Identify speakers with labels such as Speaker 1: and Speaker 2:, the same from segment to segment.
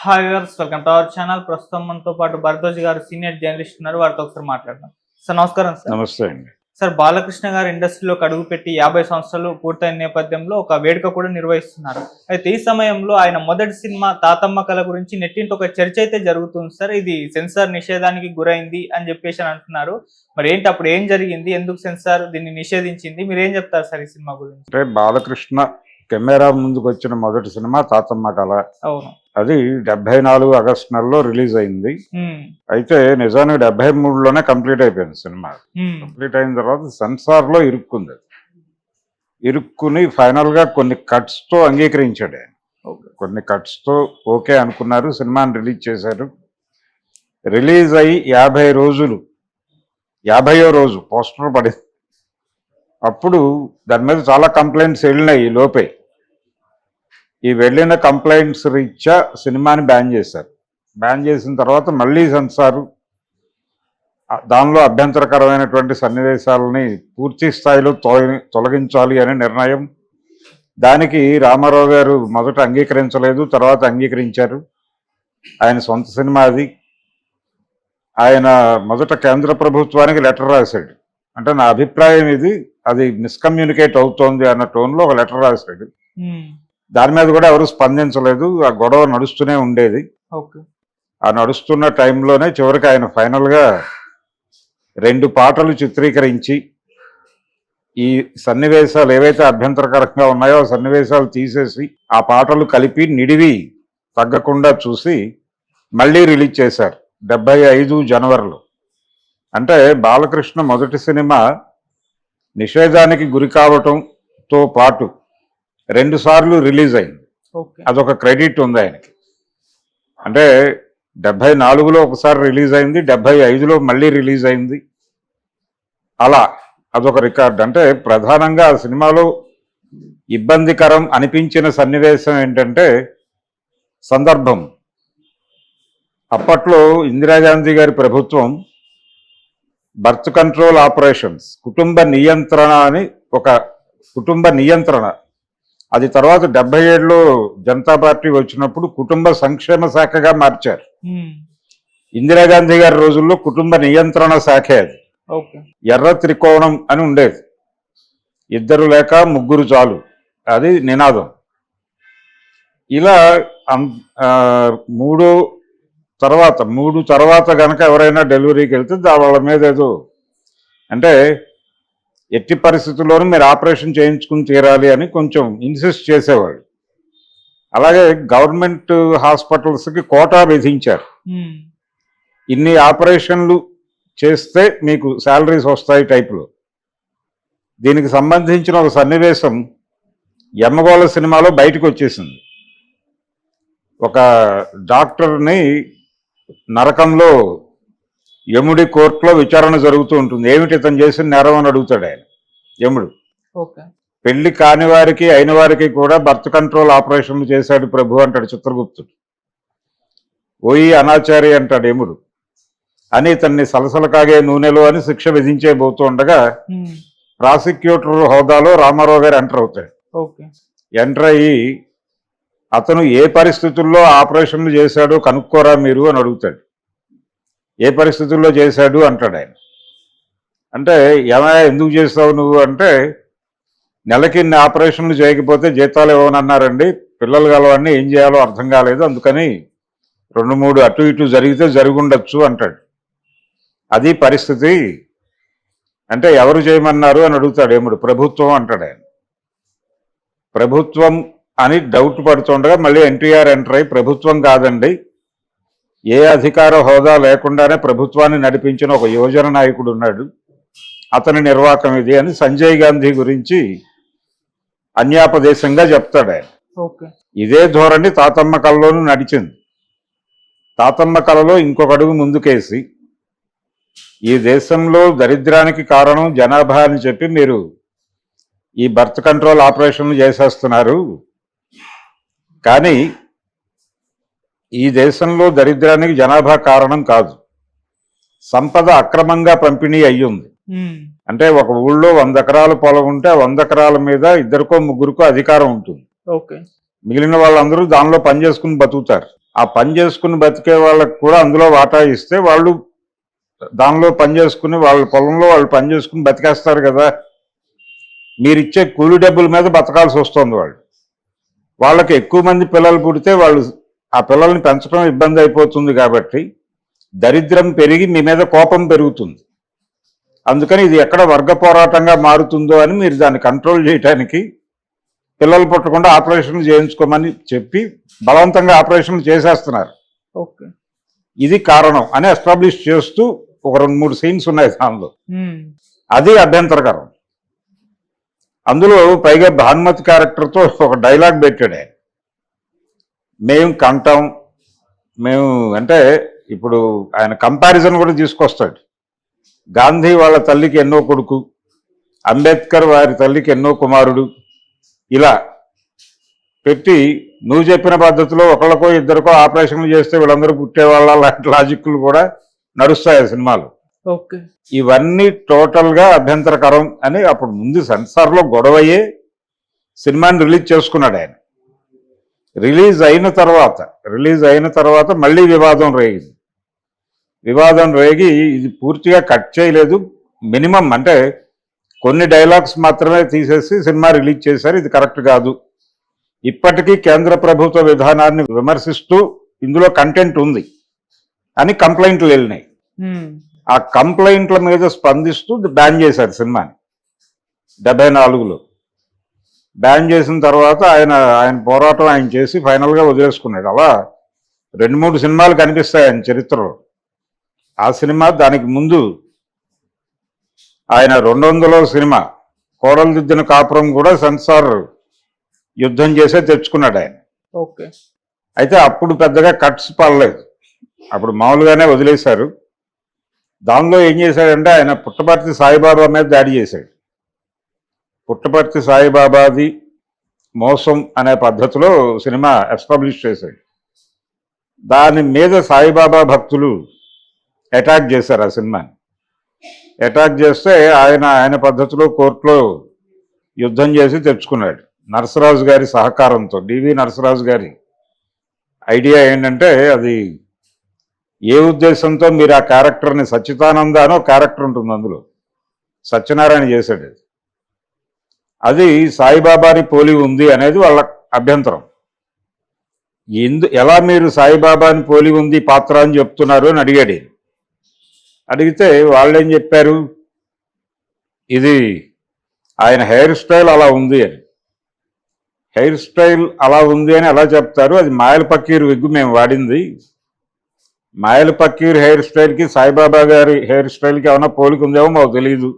Speaker 1: Hi viewers, welcome to our channel. ప్రస్తుతం మనతో పాటు భరద్వాజ్ గారు సీనియర్ జర్నలిస్ట్ ఉన్నారు. వారితో ఒకసారి మాట్లాడదాం. సార్ నమస్కారం. సార్
Speaker 2: నమస్తే అండి.
Speaker 1: సార్, బాలకృష్ణ గారు ఇండస్ట్రీలోకి అడుగుపెట్టి 50 సంవత్సరాలు పూర్తయిన నేపథ్యంలో ఒక వేడుక కూడా నిర్వహిస్తున్నారు. అయితే ఈ సమయంలో ఆయన మొదటి సినిమా తాతమ్మ కళ గురించి నెట్టింటి ఒక చర్చ అయితే జరుగుతుంది సార్. ఇది సెన్సార్ నిషేధానికి గురైంది అని చెప్పేసి అంటున్నారు. మరి ఏంటి, అప్పుడు ఏం జరిగింది, ఎందుకు సెన్సార్ దీన్ని నిషేధించింది, మీరు ఏం చెప్తారు సార్ ఈ సినిమా గురించి?
Speaker 2: అంటే బాలకృష్ణ కెమెరా ముందుకు వచ్చిన మొదటి సినిమా తాతమ్మ కళ.
Speaker 1: అవును,
Speaker 2: అది 74 ఆగస్టు నెలలో రిలీజ్ అయింది. అయితే నిజానికి 73లోనే కంప్లీట్ అయిపోయింది సినిమా. కంప్లీట్ అయిన తర్వాత సెన్సార్ లో ఇరుక్కుంది. ఇరుక్కుని ఫైనల్ గా కొన్ని కట్స్ తో అంగీకరించాడు. కొన్ని కట్స్ తో ఓకే అనుకున్నారు, సినిమాని రిలీజ్ చేశారు. రిలీజ్ అయ్యి 50 రోజులు, 50వ రోజు పోస్టర్ పడింది. అప్పుడు దాని మీద చాలా కంప్లైంట్స్ వెళ్ళినాయి. ఈ లోపే ఈ వెళ్ళిన కంప్లైంట్స్ రీత్యా సినిమాని బ్యాన్ చేశారు. బ్యాన్ చేసిన తర్వాత మళ్ళీ సెన్సారు దానిలో అభ్యంతరకరమైనటువంటి సన్నివేశాలని పూర్తి స్థాయిలో తొలగించాలి అనే నిర్ణయం. దానికి రామారావు గారు మొదట అంగీకరించలేదు, తర్వాత అంగీకరించారు. ఆయన సొంత సినిమా అది. ఆయన మొదట కేంద్ర ప్రభుత్వానికి లెటర్ రాశాడు. అంటే నా అభిప్రాయం ఇది, అది మిస్కమ్యూనికేట్ అవుతోంది అన్న టోన్లో ఒక లెటర్ రాశాడు. దాని మీద కూడా ఎవరు స్పందించలేదు. ఆ గొడవ నడుస్తూనే ఉండేది. ఆ నడుస్తున్న టైంలోనే చివరికి ఆయన ఫైనల్గా 2 పాటలు చిత్రీకరించి ఈ సన్నివేశాలు ఏవైతే అభ్యంతరకరంగా ఉన్నాయో ఆ సన్నివేశాలు తీసేసి ఆ పాటలు కలిపి నిడివి తగ్గకుండా చూసి మళ్ళీ రిలీజ్ చేశారు 75 జనవరిలో. అంటే బాలకృష్ణ మొదటి సినిమా నిషేధానికి గురి కావటంతో పాటు 2 సార్లు రిలీజ్ అయింది. అదొక క్రెడిట్ ఉంది ఆయనకి. అంటే 74లో ఒకసారి రిలీజ్ అయింది, 75లో మళ్ళీ రిలీజ్ అయింది. అలా అదొక రికార్డ్. అంటే ప్రధానంగా ఆ సినిమాలో ఇబ్బందికరం అనిపించిన సన్నివేశం ఏంటంటే సందర్భం. అప్పట్లో ఇందిరాగాంధీ గారి ప్రభుత్వం బర్త్ కంట్రోల్ ఆపరేషన్స్, కుటుంబ నియంత్రణ అని ఒక కుటుంబ నియంత్రణ, అది తర్వాత 77లో జనతా పార్టీ వచ్చినప్పుడు కుటుంబ సంక్షేమ శాఖగా మార్చారు. ఇందిరాగాంధీ గారి రోజుల్లో కుటుంబ నియంత్రణ శాఖే అది. ఎర్ర త్రికోణం అని ఉండేది, 2 లేక 3 చాలు, అది నినాదం. ఇలా 3 తర్వాత గనక ఎవరైనా డెలివరీకి వెళ్తే వాళ్ళ మీద ఏదో అంటే ఎట్టి పరిస్థితుల్లోనూ మీరు ఆపరేషన్ చేయించుకుని తీరాలి అని కొంచెం ఇన్సిస్ట్ చేసేవాళ్ళు. అలాగే గవర్నమెంట్ హాస్పిటల్స్కి కోటా విధించారు. ఇన్ని ఆపరేషన్లు చేస్తే మీకు శాలరీస్ వస్తాయి టైపులో. దీనికి సంబంధించిన ఒక సన్నివేశం యమగోళ సినిమాలో బయటకు వచ్చేసింది. ఒక డాక్టర్ని నరకంలో యముడి కోర్టులో విచారణ జరుగుతూ ఉంటుంది. ఏమిటి ఇతను చేసిన నేరం అని అడుగుతాడు ఆయన యముడు. పెళ్లి కాని వారికి అయిన వారికి కూడా బర్త్ కంట్రోల్ ఆపరేషన్లు చేశాడు ప్రభు అంటాడు చిత్రగుప్తుడు. ఓయి అనాచారి అంటాడు యముడు. అని ఇతన్ని సలసల కాగే నూనెలో అని శిక్ష విధించేబోతూ ఉండగా ప్రాసిక్యూటర్ హోదాలో రామారావు గారు ఎంటర్ అవుతాడు. ఎంటర్ అయ్యి అతను ఏ పరిస్థితుల్లో ఆపరేషన్లు చేశాడో కనుక్కోరా మీరు అని అడుగుతాడు. ఏ పరిస్థితుల్లో చేశాడు అంటాడు ఆయన. అంటే ఏమయ్యా ఎందుకు చేస్తావు నువ్వు అంటే, నెలకి ఇన్ని ఆపరేషన్లు చేయకపోతే జీతాలు ఇవ్వనన్నారండి, పిల్లలు గలవన్నీ ఏం చేయాలో అర్థం కాలేదు, అందుకని 2-3 అటు ఇటు జరిగితే జరుగుండొచ్చు అంటాడు. అది పరిస్థితి. అంటే ఎవరు చేయమన్నారు అని అడుగుతాడు ఏముడు. ప్రభుత్వం అంటాడు ఆయన. ప్రభుత్వం అని డౌట్ పడుతుండగా మళ్ళీ ఎన్టీఆర్ ఎంటర్ అయ్యి, ప్రభుత్వం కాదండి, ఏ అధికార హోదా లేకుండానే ప్రభుత్వాన్ని నడిపించిన ఒక యువజన నాయకుడు ఉన్నాడు, అతని నిర్వాకం ఇది అని సంజయ్ గాంధీ గురించి అన్యాపదేశంగా చెప్తాడు ఆయన. ఇదే ధోరణి తాతమ్మ కళలోనూ నడిచింది. తాతమ్మ కళలో ఇంకొక అడుగు ముందుకేసి, ఈ దేశంలో దరిద్రానికి కారణం జనాభా అని చెప్పి మీరు ఈ బర్త్ కంట్రోల్ ఆపరేషన్లు చేసేస్తున్నారు, కానీ ఈ దేశంలో దరిద్రానికి జనాభా కారణం కాదు, సంపద అక్రమంగా పంపిణీ అయ్యింది. అంటే ఒక ఊళ్ళో 100 ఎకరాల పొలం ఉంటే ఆ 100 ఎకరాల మీద 2కో 3కో అధికారం ఉంటుంది. మిగిలిన వాళ్ళందరూ దానిలో పనిచేసుకుని బతుకుతారు. ఆ పని చేసుకుని బతికే వాళ్ళకి కూడా అందులో వాటా ఇస్తే వాళ్ళు దానిలో పని చేసుకుని వాళ్ళ పొలంలో వాళ్ళు పని చేసుకుని బతికేస్తారు కదా. మీరు ఇచ్చే కూలి డబ్బుల మీద బతకాల్సి వస్తుంది. వాళ్ళకి ఎక్కువ మంది పిల్లలు పుడితే వాళ్ళు ఆ పిల్లల్ని పెంచడం ఇబ్బంది అయిపోతుంది కాబట్టి దరిద్రం పెరిగి మీ మీద కోపం పెరుగుతుంది. అందుకని ఇది ఎక్కడ వర్గ పోరాటంగా మారుతుందో అని మీరు దాన్ని కంట్రోల్ చేయడానికి పిల్లలు పుట్టకుండా ఆపరేషన్లు చేయించుకోమని చెప్పి బలవంతంగా ఆపరేషన్లు చేసేస్తున్నారు.
Speaker 1: ఓకే,
Speaker 2: ఇది కారణం అని ఎస్టాబ్లిష్ చేస్తూ ఒక 2-3 సీన్స్ ఉన్నాయి దానిలో. అది అభ్యంతరకరం. అందులో పైగా భానుమతి క్యారెక్టర్తో ఒక డైలాగ్ పెట్టాడు ఆయన. మేము కంటాం, మేము అంటే ఇప్పుడు ఆయన కంపారిజన్ కూడా తీసుకొస్తాడు. గాంధీ వాళ్ళ తల్లికి ఎన్నో కొడుకు, అంబేద్కర్ వారి తల్లికి ఎన్నో కుమారుడు, ఇలా పెట్టి నువ్వు చెప్పిన పద్ధతిలో ఒకళ్ళకో ఇద్దరికో ఆపరేషన్లు చేస్తే వీళ్ళందరూ పుట్టేవాళ్ళ లాంటి లాజిక్లు కూడా నడుస్తాయి ఆ సినిమాలు.
Speaker 1: ఓకే,
Speaker 2: ఇవన్నీ టోటల్గా అభ్యంతరకరం అని అప్పుడు ముందు సెన్సార్లో గొడవయ్యే సినిమాని రిలీజ్ చేసుకున్నాడు ఆయన. రిలీజ్ అయిన తర్వాత మళ్ళీ వివాదం రేగింది. వివాదం రేగి ఇది పూర్తిగా కట్ చేయలేదు, మినిమం అంటే కొన్ని డైలాగ్స్ మాత్రమే తీసేసి సినిమా రిలీజ్ చేశారు. ఇది కరెక్ట్ కాదు. ఇప్పటికీ కేంద్ర ప్రభుత్వ విధానాన్ని విమర్శిస్తూ ఇందులో కంటెంట్ ఉంది అని కంప్లైంట్లు వెళ్ళినాయి. ఆ కంప్లైంట్ల మీద స్పందిస్తూ బ్యాన్ చేశారు సినిమాని 74లో. బ్యాన్ చేసిన తర్వాత ఆయన పోరాటం ఆయన చేసి ఫైనల్గా వదిలేసుకున్నాడు. అలా 2-3 సినిమాలు కనిపిస్తాయి ఆయన చరిత్రలో. ఆ సినిమా, దానికి ముందు ఆయన 200లో సినిమా కోడలు దిద్దిన కాపురం కూడా సెన్సార్ యుద్ధం చేసే తెచ్చుకున్నాడు ఆయన.
Speaker 1: ఓకే,
Speaker 2: అయితే అప్పుడు పెద్దగా కట్స్ పడలేదు, అప్పుడు మామూలుగానే వదిలేశారు. దానిలో ఏం చేశాడంటే ఆయన పుట్టపర్తి సాయిబాబా మీద దాడి చేశాడు. పుట్టపర్తి సాయిబాబాది మోసం అనే పద్ధతిలో సినిమా ఎస్టాబ్లిష్ చేశాడు. దాని మీద సాయిబాబా భక్తులు అటాక్ చేశారు ఆ సినిమాని. అటాక్ చేస్తే ఆయన పద్ధతిలో కోర్టులో యుద్ధం చేసి తెచ్చుకున్నాడు నరసరాజు గారి సహకారంతో. డివి నరసరాజు గారి ఐడియా ఏంటంటే, అది ఏ ఉద్దేశంతో మీరు ఆ క్యారెక్టర్ని, సచ్చిదానంద అనో క్యారెక్టర్ ఉంటుంది అందులో, సత్యనారాయణ చేశాడు. అది సాయిబాబాని పోలి ఉంది అనేది వాళ్ళ అభ్యంతరం. ఎలా మీరు సాయిబాబాని పోలి ఉంది పాత్ర అని చెప్తున్నారు అని అడిగాడు. అడిగితే వాళ్ళేం చెప్పారు, ఇది ఆయన హెయిర్ స్టైల్ అలా ఉంది అని. హెయిర్ స్టైల్ అలా ఉంది అని ఎలా చెప్తారు, అది మాయల పక్కీర్ విగ్గు మేము వాడింది. మాయల పక్కీర్ హెయిర్ స్టైల్కి సాయిబాబా గారి హెయిర్ స్టైల్కి ఏమైనా పోలిక ఉందేమో మాకు తెలియదు.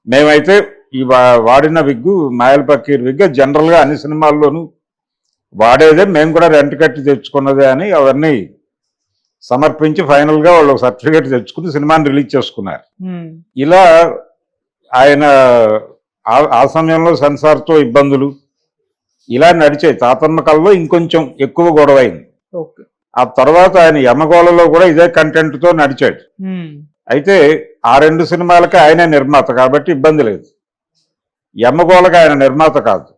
Speaker 2: మేమైతే ఈ వాడిన విగ్గు మాయల పక్కీర్ విగ్గు, జనరల్గా అన్ని సినిమాల్లోనూ వాడేదే, మేము కూడా రెంట్ కట్టి తెచ్చుకున్నదే అని అవన్నీ సమర్పించి ఫైనల్గా వాళ్ళు సర్టిఫికేట్ తెచ్చుకుని సినిమాని రిలీజ్ చేసుకున్నారు. ఇలా ఆయన ఆ సమయంలో సెన్సార్తో ఇబ్బందులు ఇలా నడిచాయి. తాతమ్మ కళలో ఇంకొంచెం ఎక్కువ గొడవైంది. ఆ తర్వాత ఆయన యమగోళలో కూడా ఇదే కంటెంట్తో నడిచాడు. అయితే ఆ 2 సినిమాలకి ఆయనే నిర్మాత కాబట్టి ఇబ్బంది లేదు. యమగోళకి ఆయన నిర్మాత కాదు,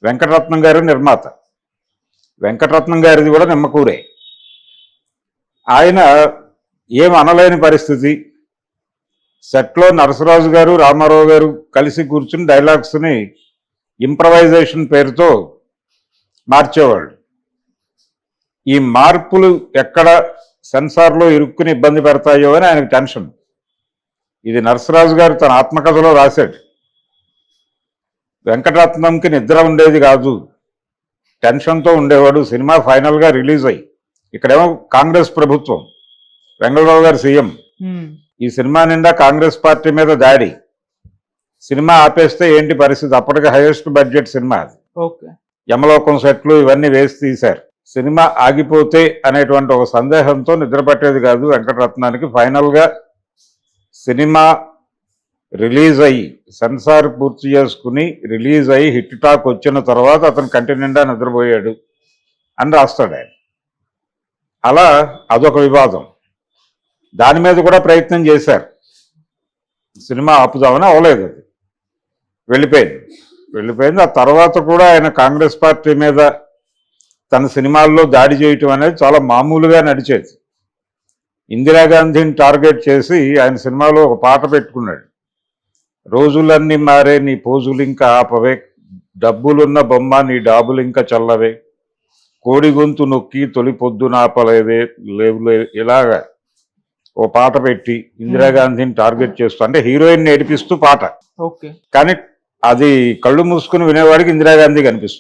Speaker 2: వెంకటరత్నం గారి నిర్మాత. వెంకటరత్నం గారిది కూడా నిమ్మకూరే. ఆయన ఏం అనలేని పరిస్థితి. సెట్లో నరసరాజు గారు, రామారావు గారు కలిసి కూర్చుని డైలాగ్స్ని ఇంప్రవైజేషన్ పేరుతో మార్చేవాళ్ళు. ఈ మార్పులు ఎక్కడ సెన్సార్లో ఇరుక్కుని ఇబ్బంది పెడతాయో అని ఆయనకు టెన్షన్. ఇది నరసరాజు గారు తన ఆత్మకథలో రాశాడు. వెంకటరత్నంకి నిద్ర ఉండేది కాదు, టెన్షన్తో ఉండేవాడు. సినిమా ఫైనల్గా రిలీజ్ అయ్యి, ఇక్కడేమో కాంగ్రెస్ ప్రభుత్వం, వెంగళరావు గారు సీఎం, ఈ సినిమా నిండా కాంగ్రెస్ పార్టీ మీద దాడి. సినిమా ఆపేస్తే ఏంటి పరిస్థితి? అప్పటికి హైయెస్ట్ బడ్జెట్ సినిమా అది. యమలోకం సెట్లు ఇవన్నీ వేసి తీశారు. సినిమా ఆగిపోతే అనేటువంటి ఒక సందేహంతో నిద్ర పట్టేది కాదు వెంకటరత్నానికి. ఫైనల్గా సినిమా రిలీజ్ అయ్యి, సెన్సార్ పూర్తి చేసుకుని రిలీజ్ అయ్యి హిట్ టాక్ వచ్చిన తర్వాత అతను కంటి నిండా నిద్రపోయాడు అని రాస్తాడు ఆయన. అలా అదొక వివాదం. దాని మీద కూడా ప్రయత్నం చేశారు, సినిమా ఆపుదామని, అవలేదు. అది వెళ్ళిపోయింది. ఆ తర్వాత కూడా ఆయన కాంగ్రెస్ పార్టీ మీద తన సినిమాల్లో దాడి చేయటం అనేది చాలా మామూలుగా నడిచేది. ఇందిరాగాంధీని టార్గెట్ చేసి ఆయన సినిమాలో ఒక పాట పెట్టుకున్నాడు, రోజులన్నీ మారే నీ పోజులు ఇంకా ఆపవే, డబ్బులున్న బొమ్మ నీ డాబులు ఇంకా చల్లవే, కోడి గొంతు నొక్కి తొలి పొద్దున ఆపలేదే లేవులే, ఇలాగా ఓ పాట పెట్టి ఇందిరాగాంధీని టార్గెట్ చేస్తూ, అంటే హీరోయిన్ ఏడిపిస్తూ పాట.
Speaker 1: ఓకే.
Speaker 2: కానీ అది కళ్ళు మూసుకుని వినేవాడికి ఇందిరాగాంధీ కనిపిస్తుంది.